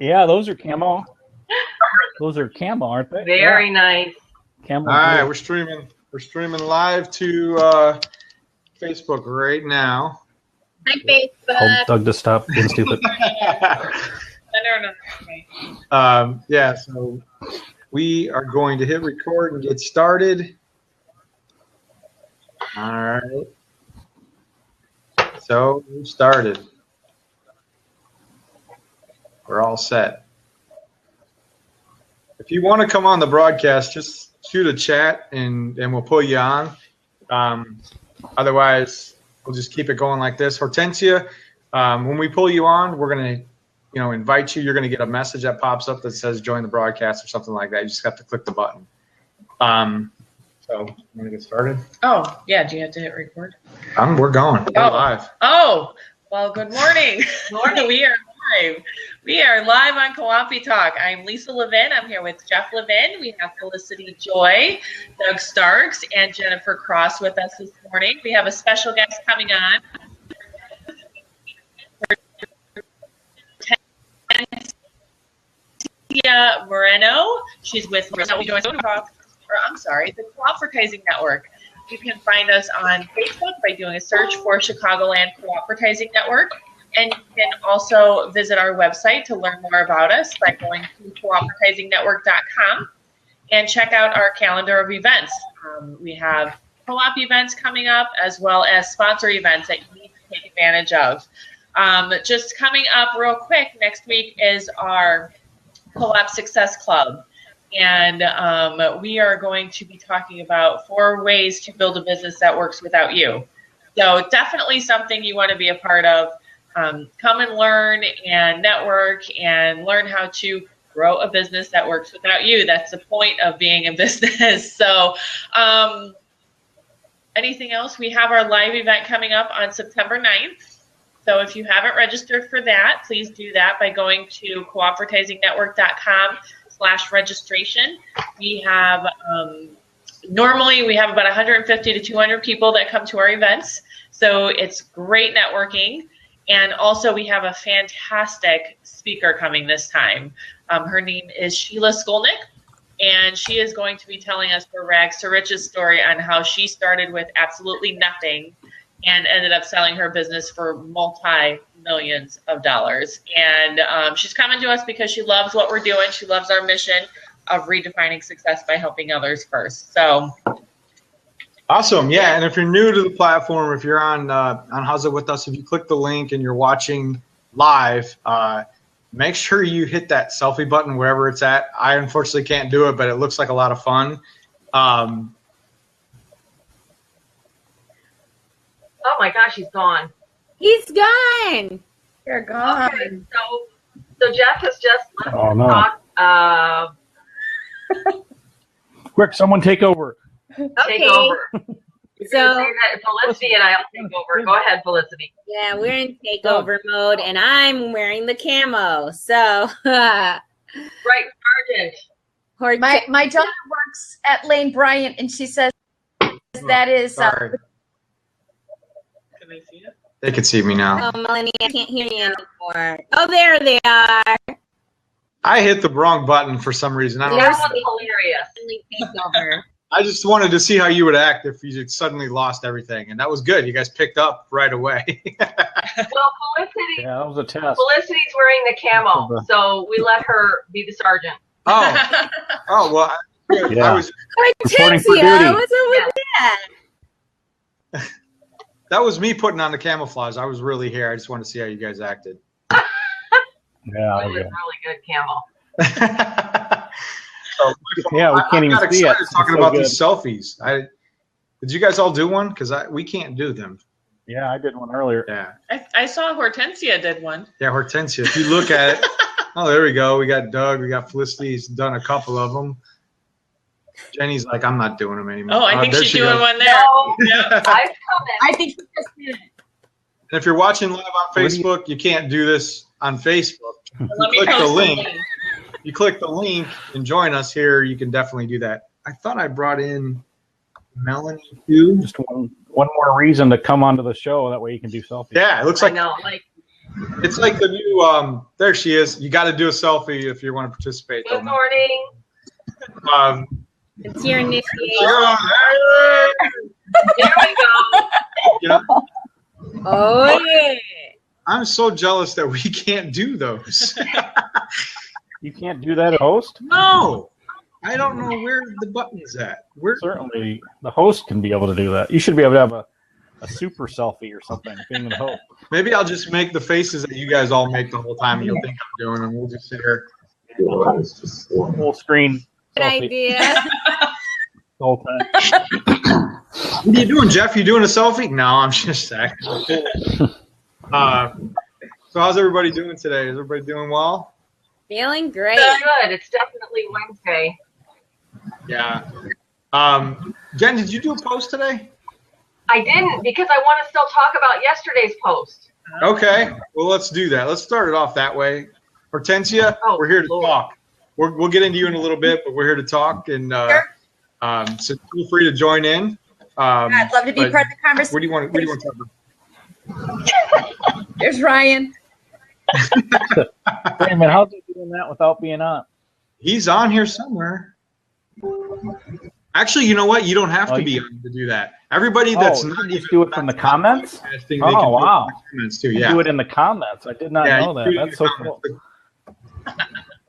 Yeah, those are camo. Those are camo, aren't they? Very nice. Camo. All right, we're streaming. We're streaming live to Facebook right now. Hi, Facebook. Hold Doug to stop being stupid. Yeah, so we are going to hit record and get started. All right. So we started. We're all set. If you want to come on the broadcast, just shoot a chat and we'll pull you on. Otherwise, we'll just keep it going like this. Hortensia, when we pull you on, we're going to invite you. You're going to get a message that pops up that says join the broadcast or something like that. You just have to click the button. So, you want to get started? Oh, yeah. Do you have to hit record? We're going. We're live. Oh, well, good morning. We are live. We are live on Co-opie Talk. I'm Lisa Levin. I'm here with Jeff Levin. We have Felicity Joy, Doug Starks, and Jennifer Cross with us this morning. We have a special guest coming on. Hortensia Moreno. She's with the Co-opie Network. You can find us on Facebook by doing a search for Chicagoland Co-opie Network. And you can also visit our website to learn more about us by going to co-opie-network.com and check out our calendar of events. We have co-op events coming up as well as sponsor events that you need to take advantage of. Just coming up real quick, next week is our Co-op Success Club. And we are going to be talking about 4 ways to build a business that works without you. So definitely something you want to be a part of. Come and learn and network and learn how to grow a business that works without you. That's the point of being a business. So anything else? We have our live event coming up on September 9th. So if you haven't registered for that, please do that by going to co-opie-network.com/registration. We have normally we have about 150 to 200 people that come to our events. So it's great networking. And also we have a fantastic speaker coming this time. Her name is Sheila Skolnick, and she is going to be telling us her rags to riches story on how she started with absolutely nothing and ended up selling her business for multi-millions of dollars. And she's coming to us because she loves what we're doing. She loves our mission of redefining success by helping others first. So awesome. Yeah. And if you're new to the platform, if you're on How's It With Us, if you click the link and you're watching live, make sure you hit that selfie button wherever it's at. I unfortunately can't do it, but it looks like a lot of fun. oh my gosh, he's gone. He's gone. You're gone. Okay, so Jeff has just left talk. Quick, someone take over. Take over. So Felicity and I'll take over. Go ahead, Felicity. yeah, we're in takeover mode, and I'm wearing the camo. So Right, Sergeant. My daughter works at Lane Bryant, and she says that is. Sorry. Can I see it? They can see me now. Oh, Melanie, I can't hear you anymore. Oh, there they are. I hit the wrong button for some reason. I don't know. That was hilarious. Takeover. I just wanted to see how you would act if you suddenly lost everything, and that was good. You guys picked up right away. Well, Felicity. Yeah, that was a test. Felicity's wearing the camo, so we let her be the sergeant. Oh, well. Yeah. I was. Reporting for Hortensia, duty. what's up with that? That was me putting on the camouflage. I was really here. I just wanted to see how you guys acted. Yeah, It was okay. really good camo. Yeah, we can't even see it. Talking It's so about good. these selfies. Did you guys all do one? Because we can't do them. Yeah, I did one earlier. Yeah. I saw Hortensia did one. Yeah, Hortensia. If you look at it, oh, there we go. We got Doug. We got Felicity. He's done a couple of them. Jenny's like, I'm not doing them anymore. Oh, I think there she's she doing goes. one there. No, Yeah. I think she just did it. And if you're watching live on Facebook, you can't do this on Facebook. Let me Click the post link. You click the link and join us here. You can definitely do that. I thought I brought in Melanie too. Just one more reason to come onto the show. That way you can do selfies. Yeah, it looks I like know, like It's like the new. There she is. You got to do a selfie if you want to participate. Good morning. It's your initiation. There we go. You know, Oh yeah. I'm so jealous that we can't do those. You can't do that, host? No, I don't know where the button's at. Where? Certainly, the host can be able to do that. You should be able to have a super selfie or something, being the host. Maybe I'll just make the faces that you guys all make the whole time, and you'll think I'm doing, and we'll just sit here. Full screen Good selfie idea. the whole time. What are you doing, Jeff? You doing a selfie? No, I'm just acting. So how's everybody doing today? Is everybody doing well? Feeling great. Good. It's definitely Wednesday. Yeah. Jen, did you do a post today? I didn't because I want to still talk about yesterday's post. Okay. Well, let's do that. Let's start it off that way. Hortensia, we're here to talk. We'll get into you in a little bit, but we're here to talk, and so feel free to join in. I'd love to be part of the conversation. What do you want to talk about? There's Ryan. Wait a minute, how's he doing that without being on? He's on here somewhere. Actually, you know what? You don't have to be on to do that. Everybody that's not just do it from the comments? Oh, wow. Comments too, yeah. Do it in the comments. I did not know that. That's so cool.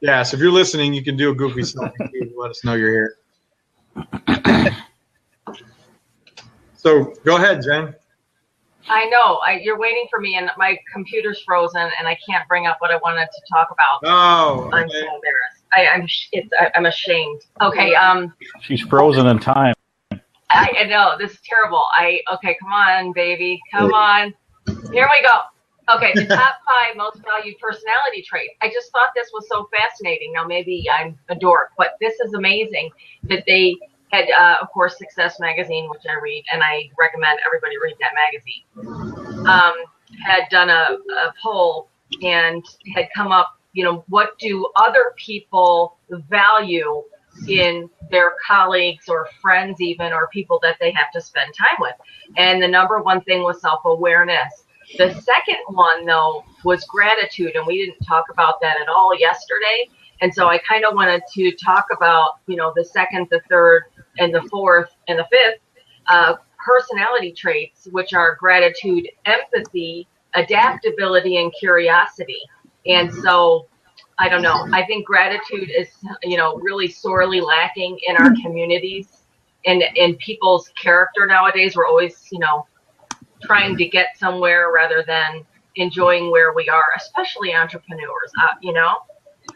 Yeah, so if you're listening, you can do a goofy selfie too. Let us know you're here. So go ahead, Jen. I know. You're waiting for me, and my computer's frozen, and I can't bring up what I wanted to talk about. Oh, I'm so embarrassed. I'm ashamed. Okay. She's frozen in time. I know this is terrible. Okay. Come on, baby. Come on. Here we go. Okay. The top 5 most valued personality traits. I just thought this was so fascinating. Now maybe I'm a dork, but this is amazing that they had, of course, Success Magazine, which I read, and I recommend everybody read that magazine, had done a poll and had come up, what do other people value in their colleagues or friends even, or people that they have to spend time with. And the number one thing was self-awareness. The second one, though, was gratitude, and we didn't talk about that at all yesterday. And so I kind of wanted to talk about, the second, the third, and the fourth, and the fifth personality traits, which are gratitude, empathy, adaptability, and curiosity. And so, I don't know. I think gratitude is, really sorely lacking in our communities and in people's character nowadays. We're always, trying to get somewhere rather than enjoying where we are, especially entrepreneurs,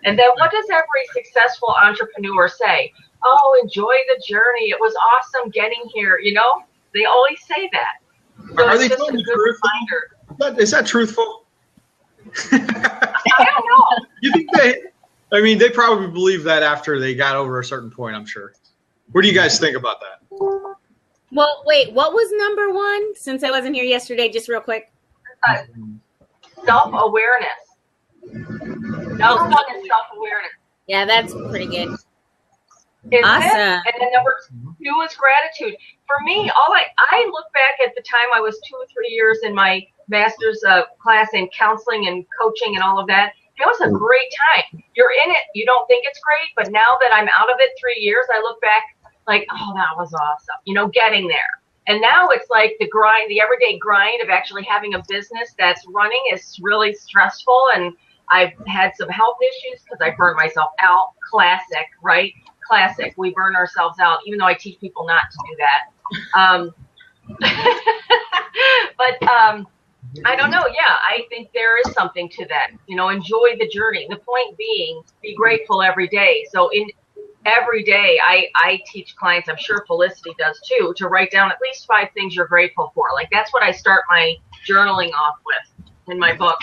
And then what does every successful entrepreneur say? Oh, enjoy the journey. It was awesome getting here. They always say that. So are they just telling a the good truth? reminder. Is that truthful? I don't know. You think they probably believe that after they got over a certain point, I'm sure. What do you guys think about that? Well, wait, what was number 1? Since I wasn't here yesterday, just real quick. Self-awareness. Number 1 is self-awareness. Yeah, that's pretty good. Isn't Awesome. it? And then number 2 is gratitude. For me, I look back at the time I was 2 or 3 years in my master's class in counseling and coaching and all of that. It was a great time. You're in it. You don't think it's great, but now that I'm out of it 3 years, I look back like, oh, that was awesome, getting there. And now it's like the grind, the everyday grind of actually having a business that's running is really stressful. And I've had some health issues because I burned myself out. Classic, right? Classic. We burn ourselves out, even though I teach people not to do that. But I don't know. Yeah, I think there is something to that. Enjoy the journey. The point being, be grateful every day. So every day I teach clients, I'm sure Felicity does too, to write down at least 5 things you're grateful for. Like that's what I start my journaling off with in my book.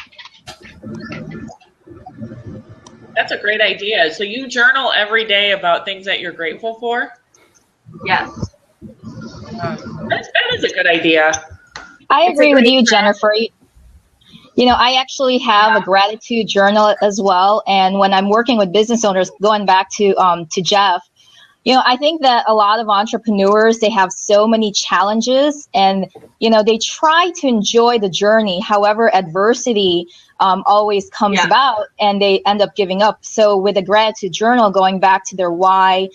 That's a great idea. So you journal every day about things that you're grateful for? Yes. That is a good idea. I agree with you, Jennifer. I actually have a gratitude journal as well. And when I'm working with business owners, going back to Jeff, I think that a lot of entrepreneurs, they have so many challenges and, they try to enjoy the journey. However, adversity always comes about and they end up giving up. So with a gratitude journal, going back to their why,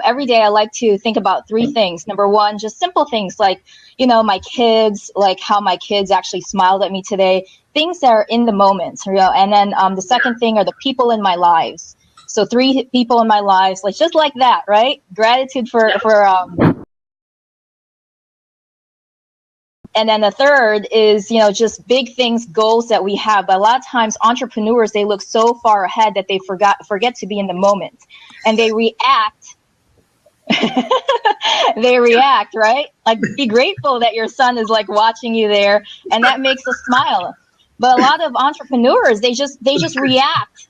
every day I like to think about three things. Number one, just simple things like, my kids, like how my kids actually smiled at me today, things that are in the moment, and then the second thing are the people in my lives. So 3 people in my lives, like just like that, right? Gratitude for and then the third is, just big things, goals that we have. But a lot of times entrepreneurs, they look so far ahead that they forget to be in the moment, and they react. They react, right? Like, be grateful that your son is like watching you there, and that makes us smile. But a lot of entrepreneurs, they just react.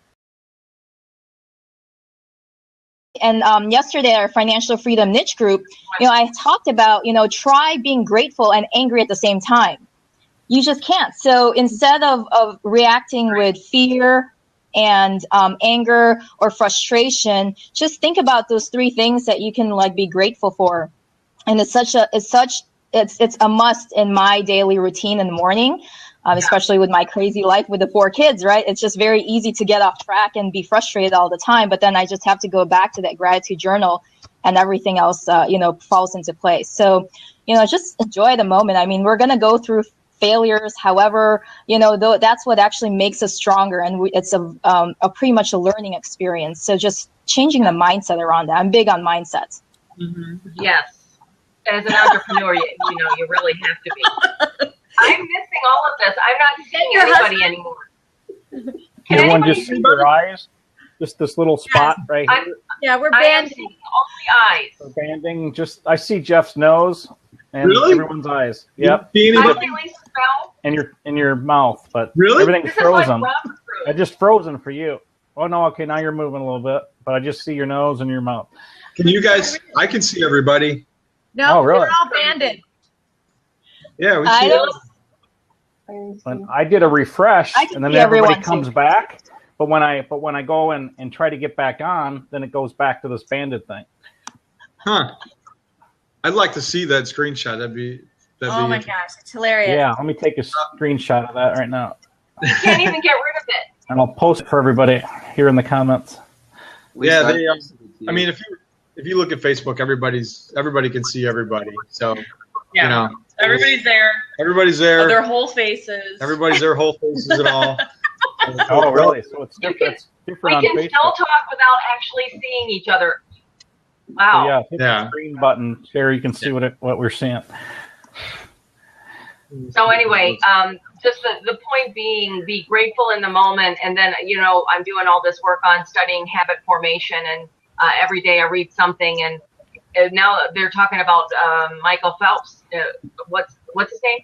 And yesterday, our financial freedom niche group, I talked about, try being grateful and angry at the same time. You just can't. So instead of reacting with fear and anger or frustration, just think about those 3 things that you can like be grateful for. And it's a must in my daily routine in the morning. Especially with my crazy life with the 4 kids, right? It's just very easy to get off track and be frustrated all the time. But then I just have to go back to that gratitude journal and everything else, falls into place. So, just enjoy the moment. I mean, we're going to go through failures. However, that's what actually makes us stronger. And it's a pretty much a learning experience. So just changing the mindset around that. I'm big on mindset. Mm-hmm. Yes. As an entrepreneur, you really have to be. I'm missing all of this. I'm not seeing anybody anymore. Can anyone just see your eyes? Just this little spot right here. We're I am banding. seeing only eyes. We're banding. I see Jeff's nose and everyone's eyes. Yep. I really smell. And your mouth, but everything's This frozen. is like Robert I just frozen for you. Oh no, okay, now you're moving a little bit, but I just see your nose and your mouth. Can you guys? I can see everybody. No, Oh, really? we're all banded. Yeah, we see. When I did a refresh, and then everybody comes back. But when I go and try to get back on, then it goes back to this banded thing. Huh. I'd like to see that screenshot. That'd be Oh my gosh, it's hilarious. Yeah, let me take a screenshot of that right now. You can't even get rid of it. And I'll post it for everybody here in the comments. Yeah, I mean, if you look at Facebook, everybody can see everybody. So everybody's there. Everybody's there. Their whole faces. Everybody's their whole faces and all. Oh, really? So it's different. It's different on We can Facebook. still talk without actually seeing each other. Wow. So hit the screen button, Sherry. You can see what we're seeing. So anyway, just the point being, be grateful in the moment. And then, I'm doing all this work on studying habit formation, and every day I read something. And now they're talking about Michael Phelps. What's his name?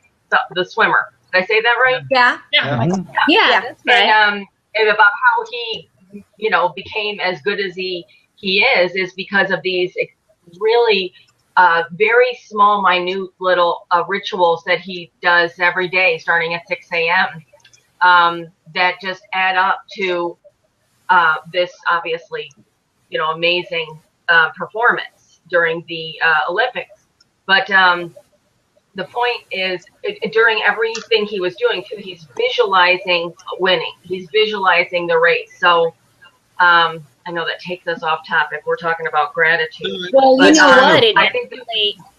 The swimmer. Did I say that right? Yeah. Yeah, that's right. And about how he, became as good as he is because of these really very small, minute little rituals that he does every day, starting at 6 a.m. That just add up to this obviously, amazing performance during the Olympics. But the point is, during everything he was doing too, he's visualizing winning. He's visualizing the race. So I know that takes us off topic. We're talking about gratitude. Well, but, you know what? I think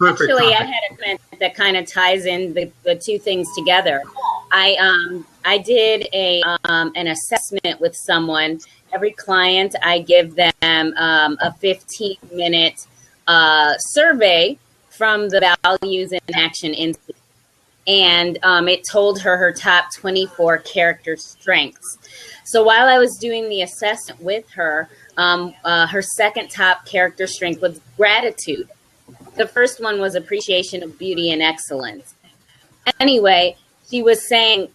Actually, I had a comment that kind of ties in the 2 things together. I did an assessment with someone. Every client, I give them a 15-minute survey from the Values in Action Institute. And it told her top 24 character strengths. So while I was doing the assessment with her, her second top character strength was gratitude. The first one was appreciation of beauty and excellence. Anyway, I was saying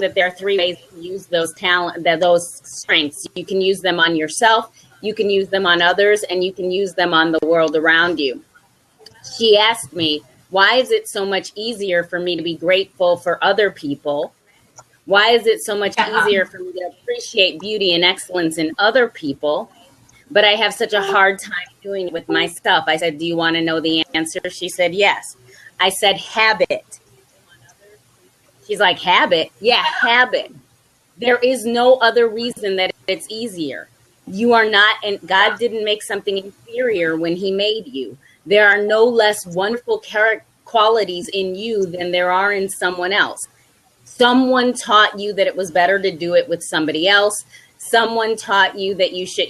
that there are 3 ways to use those those strengths. You can use them on yourself, you can use them on others, and you can use them on the world around you. She asked me, why is it so much easier for me to be grateful for other people? Why is it so much easier for me to appreciate beauty and excellence in other people? but I have such a hard time doing it with myself. I said, do you want to know the answer? She said, yes. I said, habit. She's like, habit? Yeah, habit. There is no other reason that it's easier. You are not, and God didn't make something inferior when he made you. There are no less wonderful qualities in you than there are in someone else. Someone taught you that it was better to do it with somebody else. Someone taught you that you should,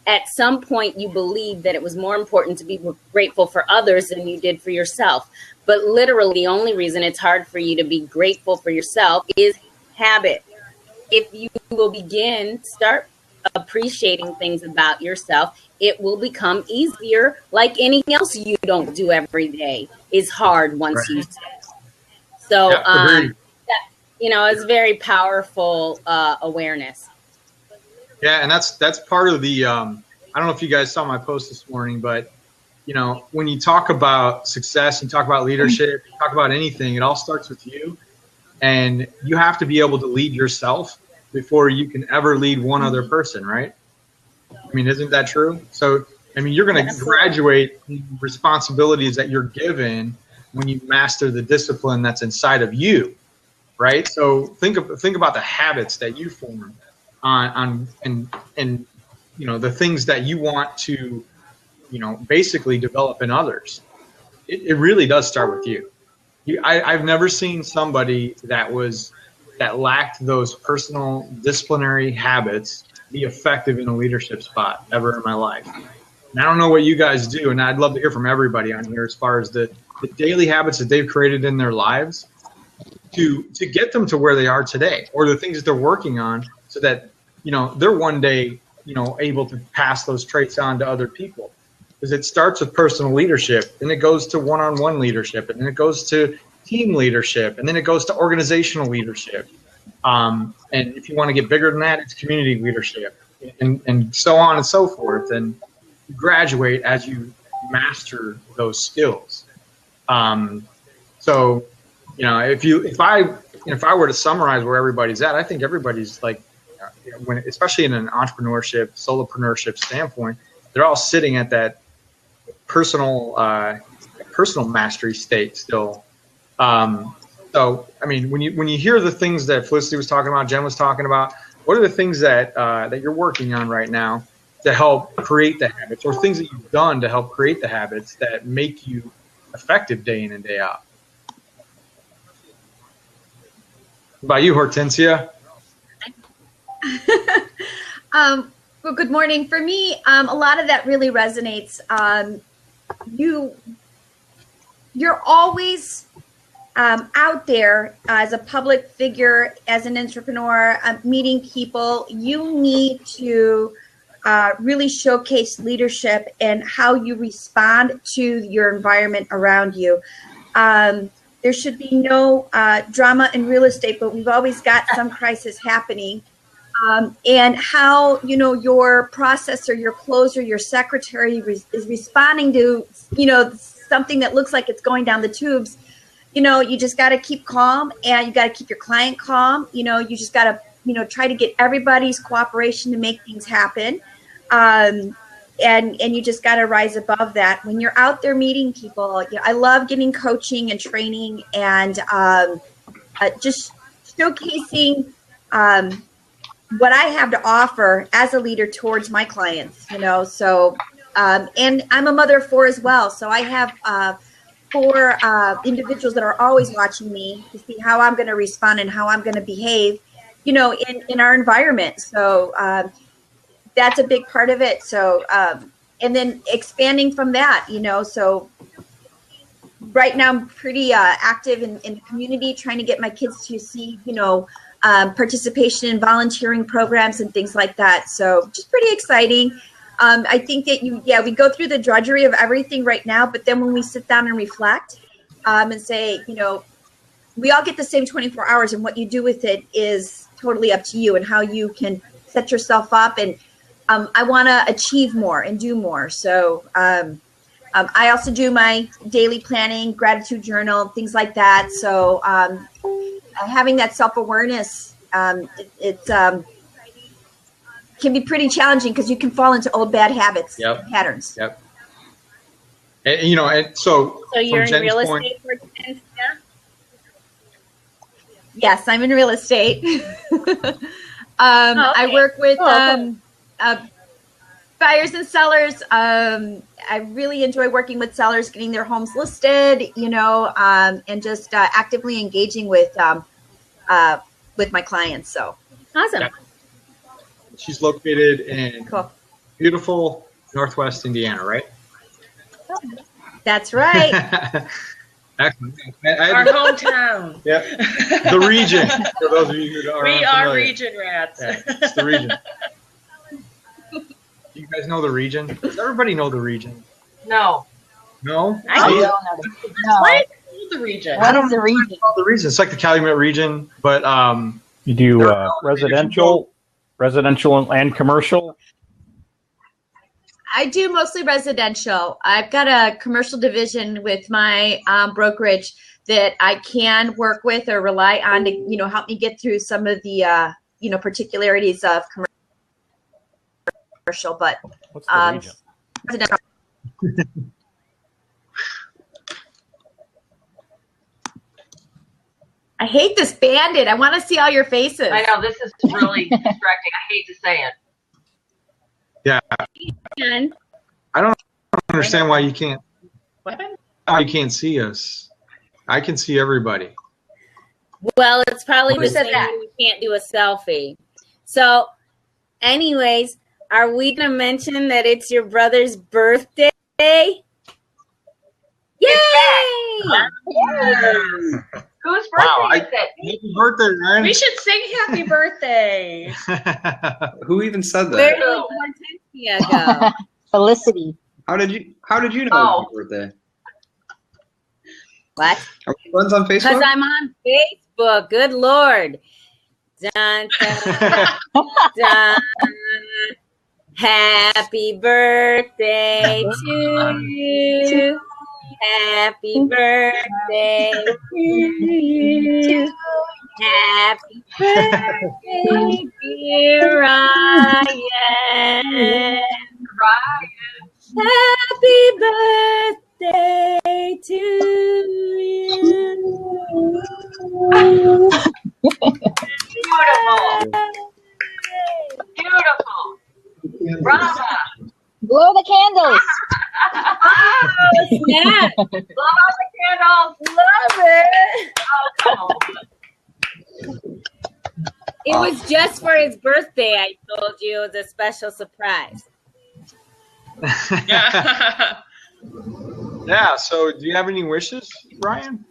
at some point you believed that it was more important to be grateful for others than you did for yourself. But literally the only reason it's hard for you to be grateful for yourself is habit. If you will start appreciating things about yourself, it will become easier. Like anything else you don't do every day is hard once you say it. So, it's very powerful awareness. Yeah, and that's part of the, I don't know if you guys saw my post this morning, but, when you talk about success, you talk about leadership, you talk about anything, it all starts with you. And you have to be able to lead yourself before you can ever lead one other person, right? I mean, isn't that true? So, you're going to graduate responsibilities that you're given when you master the discipline that's inside of you, right? So think about the habits that you form and the things that you want to, basically develop in others. It really does start with you. I've never seen somebody that lacked those personal disciplinary habits be effective in a leadership spot ever in my life. And I don't know what you guys do, and I'd love to hear from everybody on here as far as the daily habits that they've created in their lives to get them to where they are today, or the things that they're working on so that, they're one day, able to pass those traits on to other people. Because it starts with personal leadership, then it goes to one-on-one leadership, and then it goes to team leadership, and then it goes to organizational leadership. And if you want to get bigger than that, it's community leadership, and so on and so forth. And you graduate as you master those skills. So, if I were to summarize where everybody's at, I think everybody's like, especially in an entrepreneurship, solopreneurship standpoint, they're all sitting at that personal mastery state still. So, when you hear the things that Felicity was talking about, Jen was talking about, what are the things that you're working on right now to help create the habits, or things that you've done to help create the habits that make you effective day in and day out? What about you, Hortensia? Well, good morning. For me, a lot of that really resonates. You're always out there as a public figure, as an entrepreneur, meeting people. You need to really showcase leadership and how you respond to your environment around you. There should be no drama in real estate, but we've always got some crisis happening. And how, your processor, your closer, your secretary is responding to, something that looks like it's going down the tubes. You just got to keep calm, and you got to keep your client calm. You just got to, try to get everybody's cooperation to make things happen. And you just got to rise above that. When you're out there meeting people, I love getting coaching and training and just showcasing what I have to offer as a leader towards my clients, so, and I'm a mother of 4 as well. So I have 4 individuals that are always watching me to see how I'm going to respond and how I'm going to behave, in our environment. So that's a big part of it. So, and then expanding from that, so right now I'm pretty active in the community, trying to get my kids to see, participation in volunteering programs and things like that. So just pretty exciting. I think that we go through the drudgery of everything right now, but then when we sit down and reflect and say, we all get the same 24 hours, and what you do with it is totally up to you and how you can set yourself up. And I want to achieve more and do more. So I also do my daily planning, gratitude journal, things like that. So having that self-awareness, it's can be pretty challenging because you can fall into old bad habits, patterns. Yep. And, you know, and so you're in Jen's real point, estate for 10, yeah? Yes, I'm in real estate. Okay. I work with buyers and sellers. I really enjoy working with sellers, getting their homes listed, you know, and just actively engaging with my clients. So awesome. Yeah. She's located in beautiful Northwest Indiana, right? That's right. Excellent. Our hometown. Yeah, the region. For those of you who are we unfamiliar. are region rats. Yeah, it's the region. You guys know the region? Does everybody know the region? No. No? I don't know. No. What is the region? What is the region? The region. It's like the Calumet region, but you do residential and commercial. I do mostly residential. I've got a commercial division with my brokerage that I can work with or rely on to, you know, help me get through some of the, you know, particularities of commercial. But what's the region? Residential. I hate this Bandit. I want to see all your faces. I know, this is really distracting. I hate to say it. yeah, And I don't understand why you can't. What? Why you can't see us? I can see everybody. well, it's probably Who the said same that? way we can't do a selfie. So, anyways, are we going to mention that it's your brother's birthday? Yay! Whose birthday Wow, is it? Happy birthday, Ryan. We should sing happy birthday. Who even said Where that? did Hortensia go? Felicity. How did you know Oh. it was your birthday? What? Are we friends on Because Facebook? I'm on Facebook. Good Lord. Dun, dun, dun. Happy birthday to you. Happy birthday to you. Happy birthday, dear Ryan. Happy birthday to you. Beautiful. Brava. Blow the candles. Oh, snap. Blow out the candles. Love it. Oh, come on. It was just for his birthday, I told you. It was a special surprise. Yeah. So, do you have any wishes, Ryan?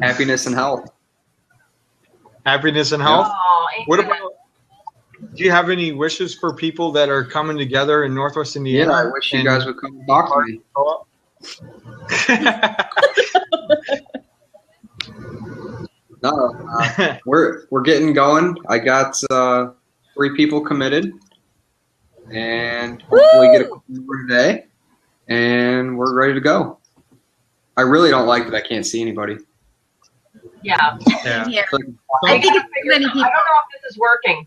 Happiness and health. Happiness and health. Oh, What about? Do you have any wishes for people that are coming together in Northwest Indiana? Yeah, I wish you guys would come talk to me. No, we're getting going. I got 3 people committed, and hopefully get a couple more today, and we're ready to go. I really don't like that I can't see anybody. Yeah. Yeah. Here. I think it's don't know if this is working.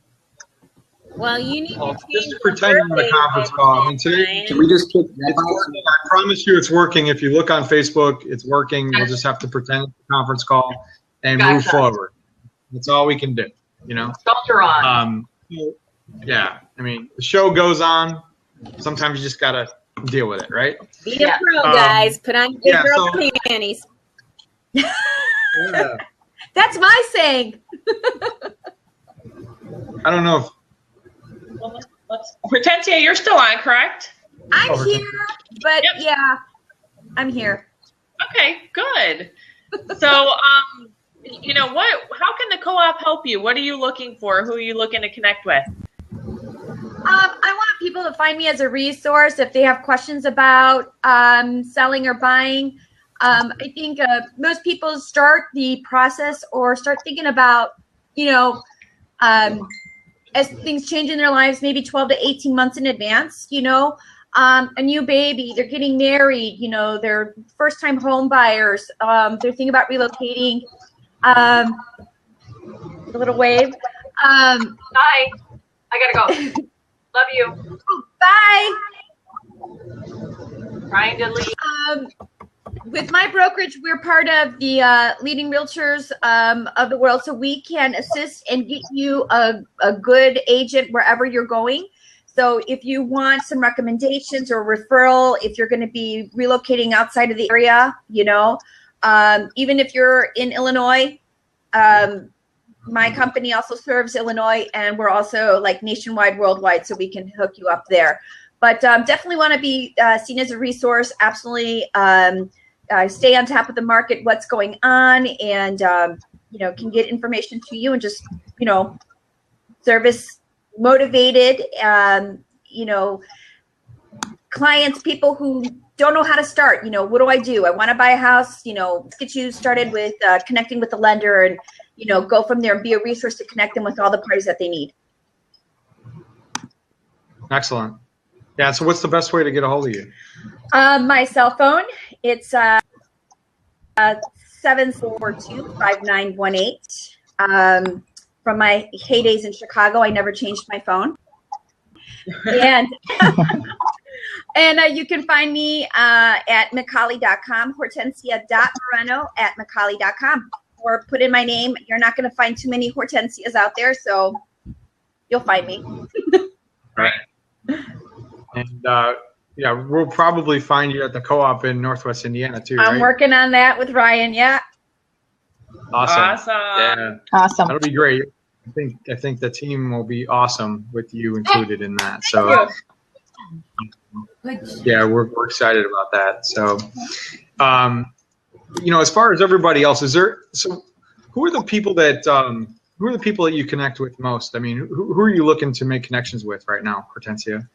Well, you need to Just change pretend you're on a conference call. I mean, today, Ryan. Can we just kick it's working. I promise you it's working. If you look on Facebook, it's working. We'll just have to pretend it's a conference call and move Gotcha. forward. That's all we can do, you know? Soldier on. Yeah, I mean, the show goes on. Sometimes you just got to deal with it, right? Be a Yeah. pro, guys. Put on your yeah, girl so- panties. Yeah. That's my saying. I don't know if Hortensia, you're still on, correct? I'm here, but Yep. yeah, I'm here. Okay, good. So, you know what? How can the co-op help you? What are you looking for? Who are you looking to connect with? I want people to find me as a resource if they have questions about selling or buying. I think most people start the process or start thinking about, you know, as things change in their lives, maybe 12 to 18 months in advance, you know, a new baby, they're getting married, you know, they're first time home buyers, they're thinking about relocating, a little wave. Bye. I gotta go. Love you. Bye. Trying to leave. With my brokerage, we're part of the leading realtors of the world, so we can assist and get you a good agent wherever you're going. So if you want some recommendations or referral, if you're going to be relocating outside of the area, you know, even if you're in Illinois, my company also serves Illinois, and we're also like nationwide, worldwide, so we can hook you up there. But definitely want to be seen as a resource. Absolutely stay on top of the market, what's going on, and you know, can get information to you and just, you know, service motivated, you know, clients, people who don't know how to start. You know, what do? I want to buy a house. You know, let's get you started with connecting with the lender, and you know, go from there and be a resource to connect them with all the parties that they need. Excellent. Yeah. So what's the best way to get a hold of you? My cell phone, it's 742-5918. From my heydays in Chicago, I never changed my phone. And you can find me at macaulay.com, hortensia.moreno@macaulay.com, or put in my name. You're not going to find too many Hortensias out there, so you'll find me. Right. And yeah, we'll probably find you at the Co-op in Northwest Indiana too. I'm working on that with Ryan. Yeah. Awesome. Yeah. Awesome. That'll be great. I think the team will be awesome with you included in that. So yeah, we're excited about that. So you know, as far as everybody else, who are the people that you connect with most? I mean, who are you looking to make connections with right now, Hortensia?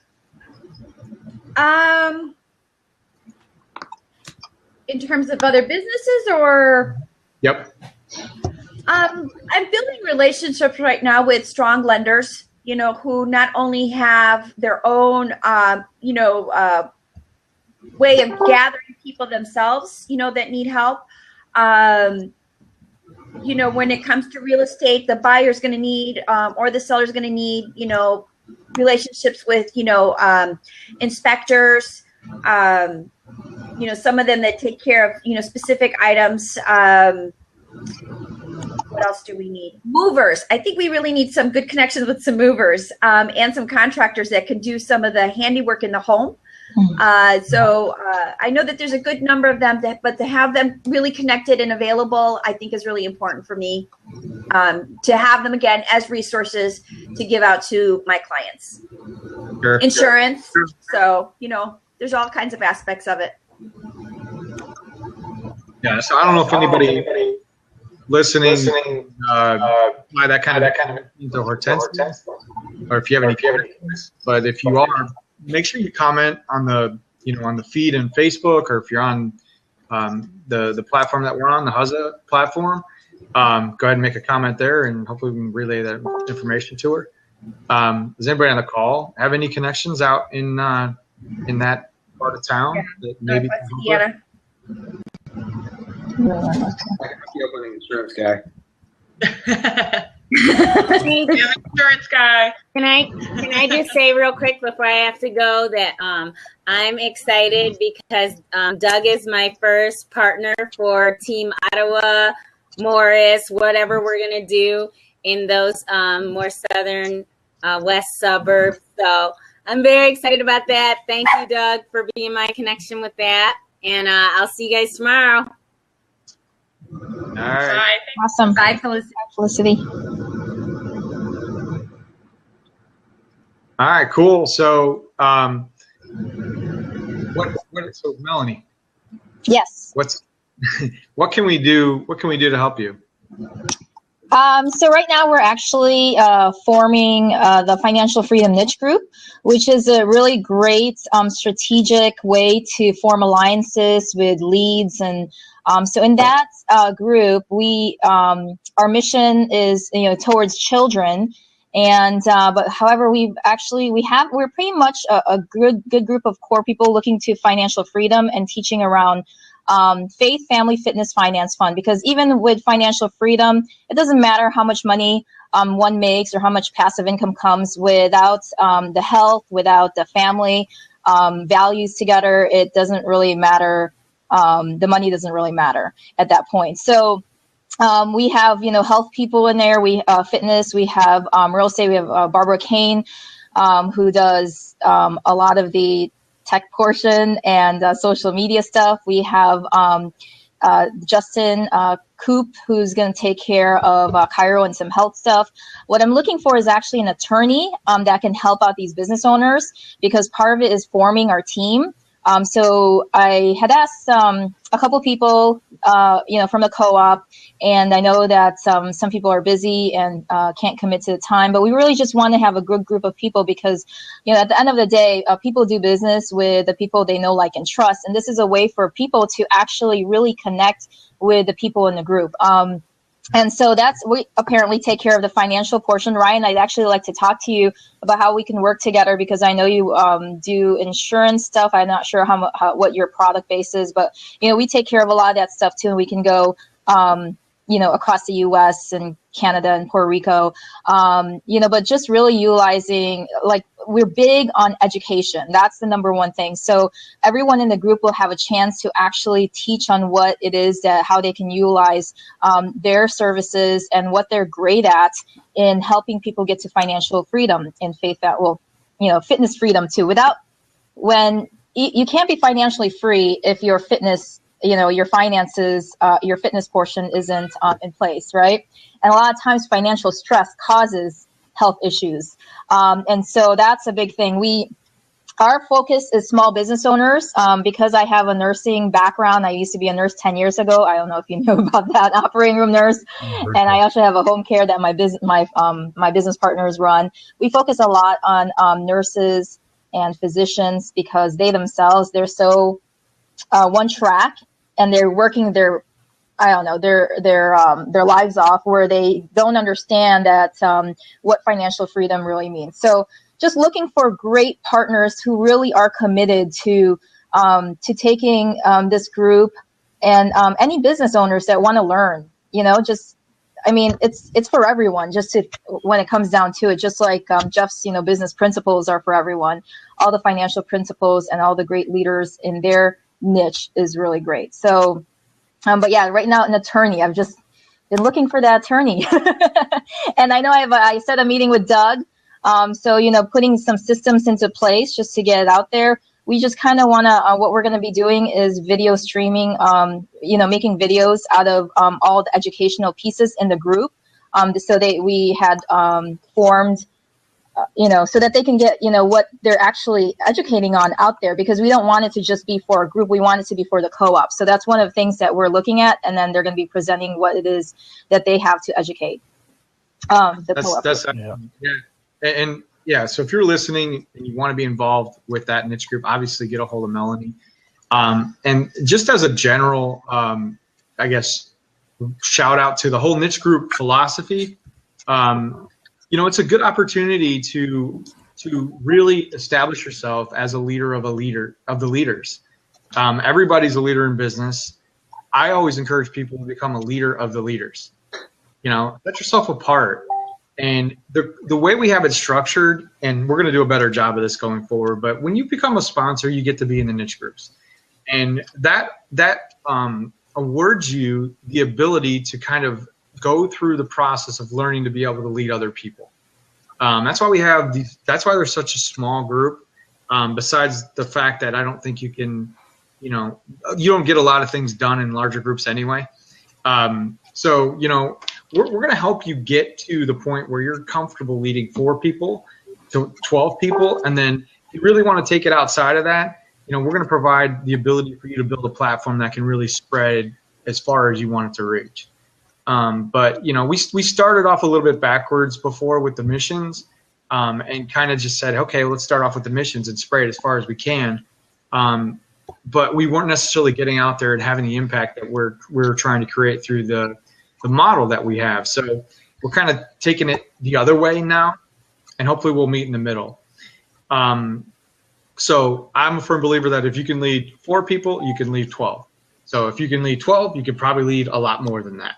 In terms of other businesses, or? Yep. I'm building relationships right now with strong lenders, you know, who not only have their own, you know, way of gathering people themselves, you know, that need help. You know, when it comes to real estate, the buyer's going to need, or the seller's going to need, you know, relationships with, you know, inspectors, you know, some of them that take care of, you know, specific items. What else do we need? Movers. I think we really need some good connections with some movers, and some contractors that can do some of the handiwork in the home. So I know that there's a good number of them, but to have them really connected and available, I think is really important for me, to have them again as resources to give out to my clients. Sure. Insurance. Sure. So, you know, there's all kinds of aspects of it. Yeah. So I don't know if anybody listening by that kind of into Hortensia, or if you have any questions, but if you are, make sure you comment on the feed in Facebook, or if you're on the platform that we're on, the Huzza platform, go ahead and make a comment there, and hopefully we can relay that information to her. Does anybody on the call have any connections out in that part of town that maybe I can hook you up with an insurance guy. Insurance guy. Can I just say real quick before I have to go that I'm excited because Doug is my first partner for Team Ottawa, Morris, whatever we're gonna do in those more southern west suburbs. So I'm very excited about that. Thank you, Doug, for being my connection with that, and I'll see you guys tomorrow. All right. Bye. Awesome. Bye, Felicity. All right, cool. So, so Melanie? Yes. What can we do? What can we do to help you? So right now we're actually forming the Financial Freedom Niche Group, which is a really great strategic way to form alliances with leads. And so in that group, we our mission is towards children. And but however, we're pretty much a good group of core people looking to financial freedom and teaching around Faith, Family, Fitness, Finance Fund, because even with financial freedom, it doesn't matter how much money one makes or how much passive income comes without the health, without the family values together. It doesn't really matter. The money doesn't really matter at that point. So we have, health people in there. We fitness. We have real estate. We have Barbara Kane, who does a lot of the tech portion and social media stuff. We have Justin Coop, who's going to take care of Cairo and some health stuff. What I'm looking for is actually an attorney that can help out these business owners, because part of it is forming our team. So I had asked a couple people, from the co-op, and I know that some people are busy and can't commit to the time, but we really just want to have a good group of people because, at the end of the day, people do business with the people they know, like, and trust. And this is a way for people to actually really connect with the people in the group. And so we apparently take care of the financial portion. Ryan, I'd actually like to talk to you about how we can work together, because I know you do insurance stuff. I'm not sure what your product base is, but, we take care of a lot of that stuff too. And we can go, across the U.S. and Canada and Puerto Rico, but just really utilizing, like, we're big on education. That's the number one thing. So everyone in the group will have a chance to actually teach on what it is how they can utilize their services and what they're great at in helping people get to financial freedom and faith that will, fitness freedom too. When you can't be financially free if your fitness, your finances, your fitness portion isn't in place, right? And a lot of times financial stress causes health issues. And so that's a big thing. Our focus is small business owners, because I have a nursing background. I used to be a nurse 10 years ago. I don't know if you know about that, operating room nurse. And I also have a home care that my business partners run. We focus a lot on nurses and physicians because they're so one track, and they're working their lives off, where they don't understand that what financial freedom really means. So just looking for great partners who really are committed to taking this group, and any business owners that want to learn, it's for everyone. When it comes down to it, just like Jeff's, business principles are for everyone. All the financial principles and all the great leaders in their niche is really great. So, but yeah, right now an attorney. I've just been looking for that attorney, and I know I set a meeting with Doug. So putting some systems into place just to get it out there. We just kind of want to. What we're going to be doing is video streaming. Making videos out of all the educational pieces in the group. So we had formed. So that they can get, what they're actually educating on out there, because we don't want it to just be for a group. We want it to be for the co-op. So that's one of the things that we're looking at. And then they're going to be presenting what it is that they have to educate. So if you're listening and you want to be involved with that niche group, obviously get a hold of Melanie. And just as a general, shout out to the whole niche group philosophy. It's a good opportunity to really establish yourself as a leader of the leaders. Everybody's a leader in business. I always encourage people to become a leader of the leaders. Set yourself apart. And the way we have it structured, and we're going to do a better job of this going forward, but when you become a sponsor, you get to be in the niche groups. And that awards you the ability to kind of go through the process of learning to be able to lead other people. That's why we have these. That's why there's such a small group. Besides the fact that I don't think you can, you don't get a lot of things done in larger groups anyway. So we're going to help you get to the point where you're comfortable leading 4 people to 12 people, and then if you really want to take it outside of that, we're going to provide the ability for you to build a platform that can really spread as far as you want it to reach. But we started off a little bit backwards before with the missions, and kind of just said, okay, let's start off with the missions and spread it as far as we can. But we weren't necessarily getting out there and having the impact that we're trying to create through the model that we have. So we're kind of taking it the other way now, and hopefully we'll meet in the middle. So I'm a firm believer that if you can lead 4 people, you can lead 12. So if you can lead 12, you could probably lead a lot more than that.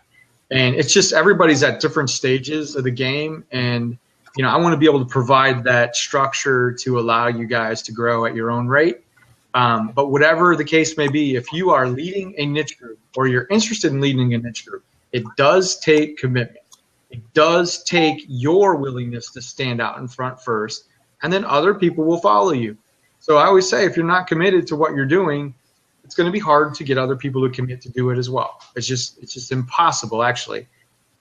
And it's just everybody's at different stages of the game. And, I want to be able to provide that structure to allow you guys to grow at your own rate. But whatever the case may be, if you are leading a niche group or you're interested in leading a niche group, it does take commitment. It does take your willingness to stand out in front first, and then other people will follow you. So I always say, if you're not committed to what you're doing, it's going to be hard to get other people to commit to do it as well. It's just impossible, actually.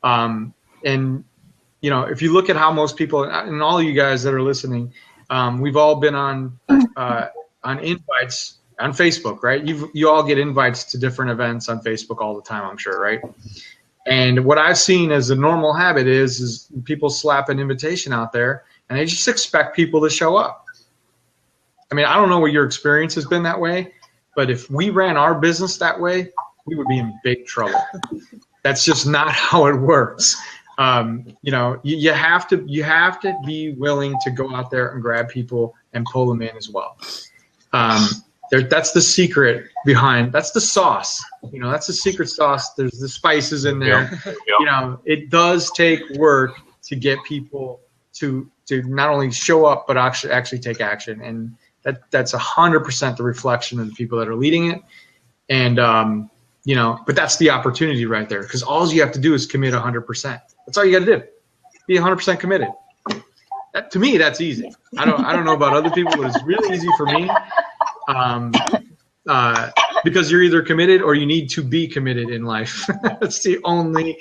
And if you look at how most people, and all of you guys that are listening, we've all been on invites on Facebook, right? You all get invites to different events on Facebook all the time, I'm sure, right? And what I've seen as a normal habit is people slap an invitation out there and they just expect people to show up. I mean, I don't know what your experience has been that way, but if we ran our business that way, we would be in big trouble. That's just not how it works. You have to be willing to go out there and grab people and pull them in as well. That's the secret behind, that's the sauce, that's the secret sauce. There's the spices in there. Yep. It does take work to get people to not only show up, but actually take action. And that's 100% the reflection of the people that are leading it. And, but that's the opportunity right there, because all you have to do is commit 100%. That's all you got to do. Be 100% committed. To me, that's easy. I don't know about other people, but it's really easy for me. Because you're either committed or you need to be committed in life. It's the only,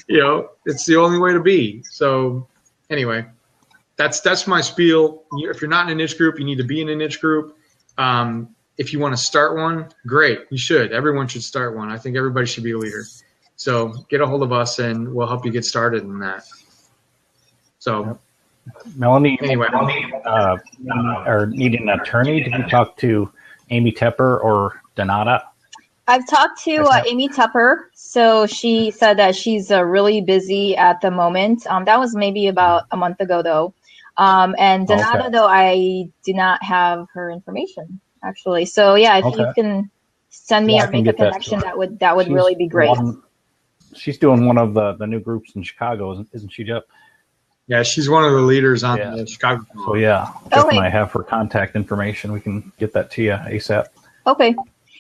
it's the only way to be. So anyway, that's my spiel. If you're not in a niche group, you need to be in a niche group. If you want to start one, great. You should. Everyone should start one. I think everybody should be a leader. So get a hold of us and we'll help you get started in that. So Melanie, anyway, or needing an attorney, did you talk to Amy Tepper or Donata? I've talked to Amy Tepper. So she said that she's really busy at the moment. That was maybe about a month ago, though. And Donata, though, I do not have her information, actually. So, yeah, if you can send me or make a connection, that would really be great. She's doing one of the new groups in Chicago, isn't she, Jeff? Yeah, she's one of the leaders on the Chicago. So, yeah, Jeff and I have her contact information. We can get that to you ASAP. Okay.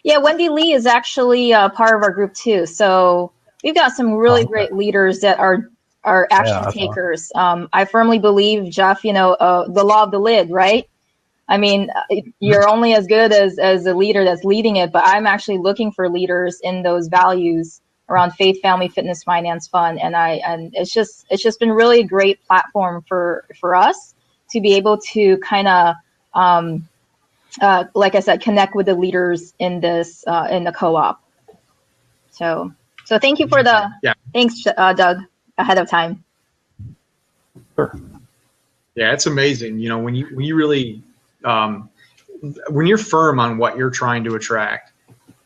Yeah, Wendy Lee is actually part of our group, too. So we've got some really great leaders that are action takers. I firmly believe, Jeff, the law of the lid, right? I mean, you're only as good as a leader that's leading it, but I'm actually looking for leaders in those values around faith, family, fitness, finance, fun. And it's just been really a great platform for us to be able to kind of, like I said, connect with the leaders in this, in the co-op. So thank you for thanks, Doug, ahead of time. Sure. Yeah, it's amazing. When you really, when you're firm on what you're trying to attract,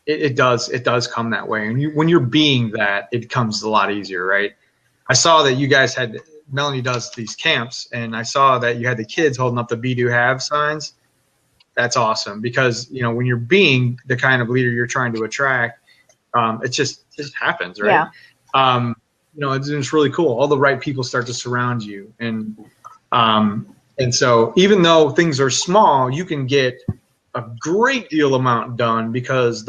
it does come that way. And when you're being that, it comes a lot easier, right? I saw that you guys had, Melanie does these camps, and I saw that you had the kids holding up the be, do, have signs. That's awesome, because, when you're being the kind of leader you're trying to attract, it just happens, right? Yeah. It's really cool. All the right people start to surround you. And so even though things are small, you can get a great deal amount done, because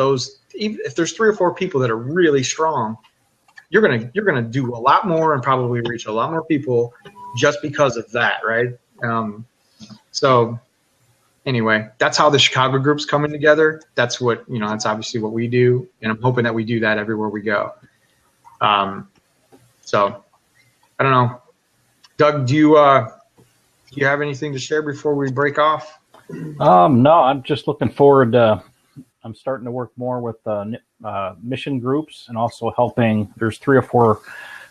if there's 3 or 4 people that are really strong, you're gonna do a lot more and probably reach a lot more people just because of that, right? So anyway, that's how the Chicago group's coming together. That's what, that's obviously what we do, and I'm hoping that we do that everywhere we go. So I don't know, Doug, do you have anything to share before we break off? No, I'm just looking forward to, I'm starting to work more with mission groups, and also helping, there's 3 or 4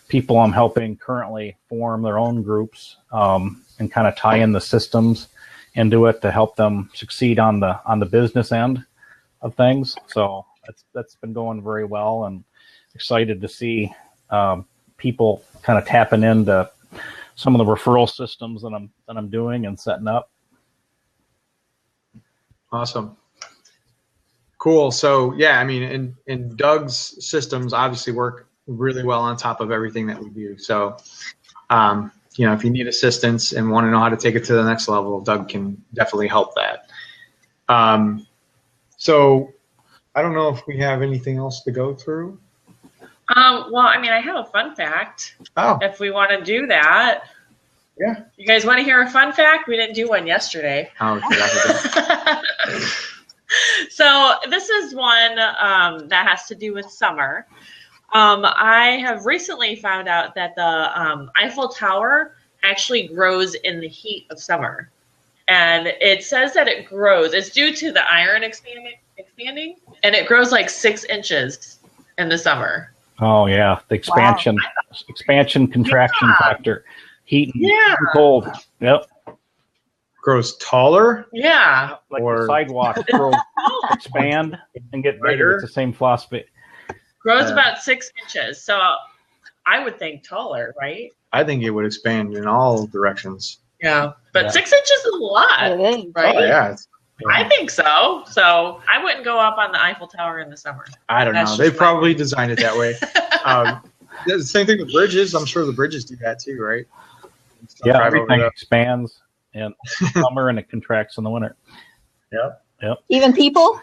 people I'm helping currently form their own groups, and kind of tie in the systems into it to help them succeed on the business end of things. So that's been going very well, and excited to see people kind of tapping into some of the referral systems that I'm doing and setting up. Awesome. Cool. So yeah, I mean, and Doug's systems obviously work really well on top of everything that we do. So, you know, if you need assistance and want to know how to take it to the next level, Doug can definitely help that. So I don't know if we have anything else to go through. Well, I mean, I have a fun fact. Oh, If we want to do that. yeah. You guys want to hear a fun fact? We didn't do one yesterday. Oh, okay. So this is one that has to do with summer. I have recently found out that the Eiffel Tower actually grows in the heat of summer. And it says that it grows. It's due to the iron expanding, and it grows like 6 inches in the summer. Oh yeah, the expansion contraction factor, heat and cold. Yep. Grows taller. Yeah. Like Or- the sidewalk expand and get bigger. It's the same philosophy. Grows about 6 inches. So I would think taller, right? I think it would expand in all directions. Yeah. But Yeah. 6 inches is a lot, It is. right? Oh yeah. I think so. So I wouldn't go up on the Eiffel Tower in the summer. I don't That's know. just They probably designed it that way. The same thing with bridges. I'm sure the bridges do that too, right? Yeah, Drive over everything the- expands in summer and it contracts in the winter. Even people?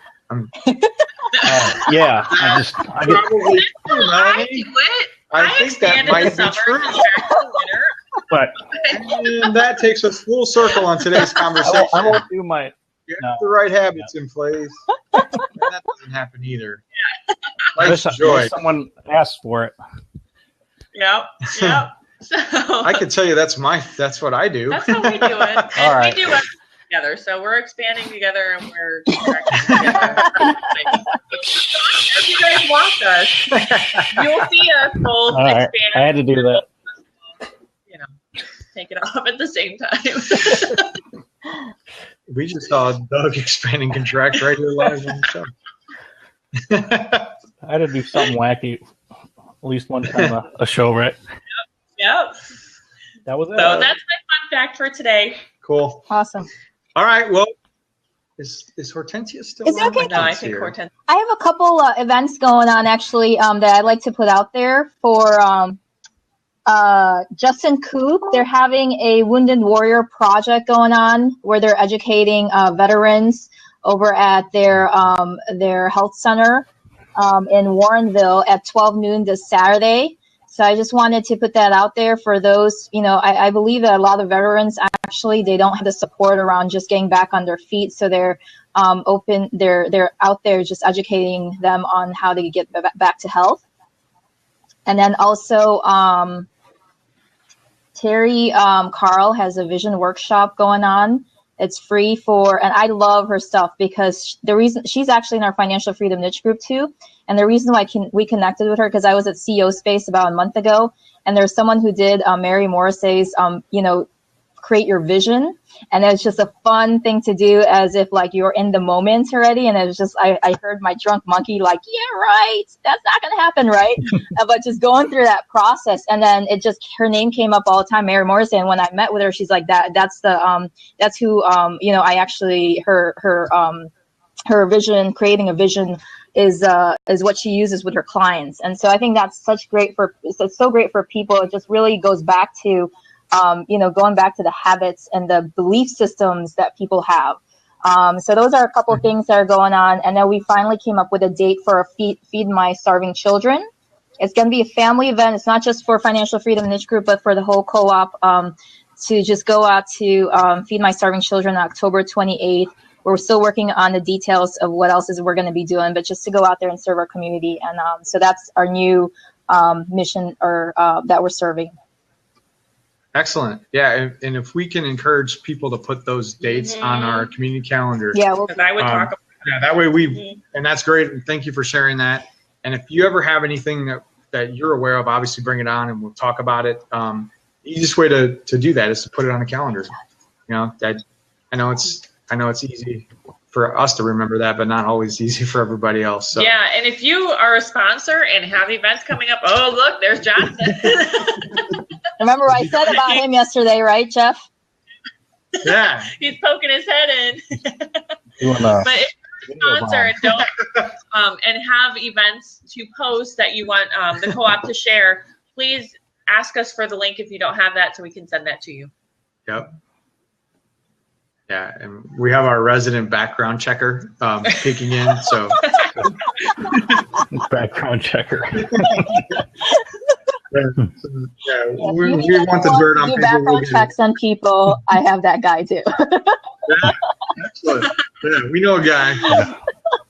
Yeah, I get, Probably, I do it. I think that expand in might the be summer true. and contract in the winter. but And that takes us full circle on today's conversation. I won't do my. Get No. the right habits in place. And that doesn't happen either. Life's Unless joy. someone asks for it. Yep. So I can tell you that's what I do. that's how we do it. And All right. we do it together. So we're expanding together and we're contracting together. If you guys watch us, you'll see us both All right, expand. I had to do that. You know, take it off at the same time. We just saw Doug expand and contract right here live on the show. I had to do something wacky at least one time a show, right? Yep. That was it. So that's my fun fact for today. Cool. Awesome. All right. Well, is Hortensia still Is it on? okay? No, I can't see think her. Hortensia. I have a couple events going on actually that I'd like to put out there for Justin Coop. They're having a Wounded Warrior project going on where they're educating veterans over at their health center in Warrenville at 12 noon this Saturday. So I just wanted to put that out there for those, you know, I believe that a lot of veterans actually, they don't have the support around just getting back on their feet. So they're they're out there just educating them on how to get back to health. And then also Terry Carl has a vision workshop going on. It's free and I love her stuff because the reason she's actually in our financial freedom niche group too. And the reason why we connected with her, because I was at CEO Space about a month ago, and there's someone who did Mary Morrissey's, create your vision. And it's just a fun thing to do as if like you're in the moment already. And it was just, I heard my drunk monkey like, yeah, right. That's not going to happen. Right. But just going through that process. And then her name came up all the time, Mary Morrissey. And when I met with her, she's like, that's who, I actually, her vision, creating a vision is what she uses with her clients. And so I think that's so great for people. It just really goes back to, going back to the habits and the belief systems that people have. So those are a couple of things that are going on. And then we finally came up with a date for a Feed My Starving Children. It's going to be a family event. It's not just for Financial Freedom Niche Group, but for the whole co-op to just go out to Feed My Starving Children on October 28th. We're still working on the details of what else we're going to be doing, but just to go out there and serve our community. And so that's our new mission that we're serving. Excellent. Yeah. And if we can encourage people to put those dates on our community calendar. Yeah. Because I would talk about Yeah, that way and that's great. And thank you for sharing that. And if you ever have anything that you're aware of, obviously bring it on and we'll talk about it. The easiest way to do that is to put it on a calendar. I know it's easy for us to remember that, but not always easy for everybody else. So. Yeah, and if you are a sponsor and have events coming up, oh look, there's Jonathan. Remember what I said about him yesterday, right, Jeff? Yeah. He's poking his head in. You wanna But if sponsor and don't and have events to post that you want the co-op to share, please ask us for the link if you don't have that so we can send that to you. Yep. Yeah, and we have our resident background checker peeking in, so. Background checker. We want the dirt on do people. background checks on people. I have that guy too. Yeah, excellent. Yeah, we know a guy.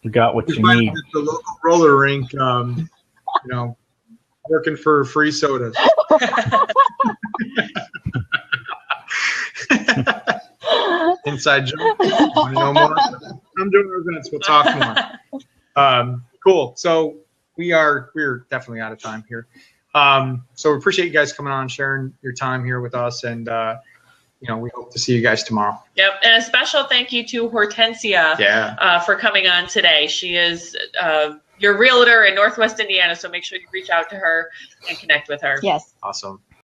You got what you find need. him at the local roller rink, working for free sodas. Inside joke. Want to know more? Come to our events. We'll talk more. Cool. So we're definitely out of time here. So we appreciate you guys coming on, sharing your time here with us, and we hope to see you guys tomorrow. Yep, and a special thank you to Hortensia for coming on today. She is your realtor in Northwest Indiana, so make sure you reach out to her and connect with her. Yes. Awesome.